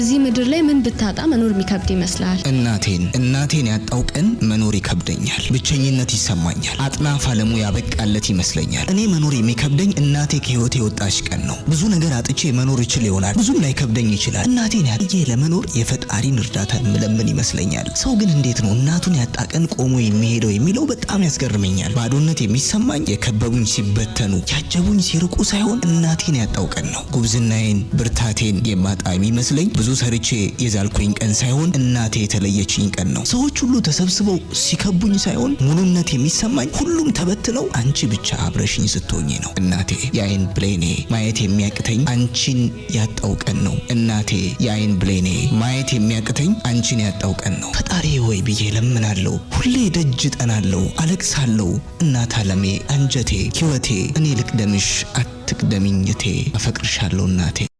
እዚህ ምድር ላይ ምን ብታጣ መኖር የሚከብድ ይመስላል? እናቴን ያጣው ቀን መኖር ይከብደኛል። ብቸኝነት ይሰማኛል። አጥናፍ ዓለሙ ያበቃለት ይመስለኛል። እኔ መኖር የሚከብደኝ እናቴ ከህይወቴ የወጣች ቀን ነው። ብዙ ነገር አጥቼ መኖር እችል ይሆናል። ብዙም ላይከብደኝ ይችላል። እናቴን ያጥቼ ለመኖር የፈጣሪን እርዳታ ምለምን ይመስለኛል። ሰው ግን እንዴት ነው እናቱን ያጣ ቀን ቆሞ የሚሄደው የሚለው በጣም ያስገርመኛል። ባዶነት የሚሰማኝ የከበቡኝ ሲበተኑ ያጀቡኝ ሲርቁ ሳይሆን እናቴን ያጣው ቀን ነው። ጉብዝናዬን ብርታቴን የማጣ የሚመስለኝ ብዙ ሰርቼ የዛልኩኝ ቀን ሳይሆን እናቴ የተለየችኝ ቀን ነው። ሰዎች ሁሉ ተሰብስበው ሲከቡኝ ሳይሆን ሙሉነት የሚሰማኝ ሁሉም ተበትነው አንቺ ብቻ አብረሽኝ ስትሆኚ ነው። እናቴ የአይን ብሌኔ ማየት የሚያቅተኝ አንቺን ያጣው ቀን ነው። እናቴ የአይን ብሌኔ ማየት የሚያቅተኝ አንቺን ያጣው ቀን ነው። ፈጣሪ ሆይ ብዬ ለምናለሁ። ሁሌ ደጅ ጠናለሁ፣ አለቅሳለሁ። እናት ዓለሜ፣ አንጀቴ፣ ህይወቴ፣ እኔ ልቅደምሽ አትቅደሚኝቴ። አፈቅርሻለሁ እናቴ።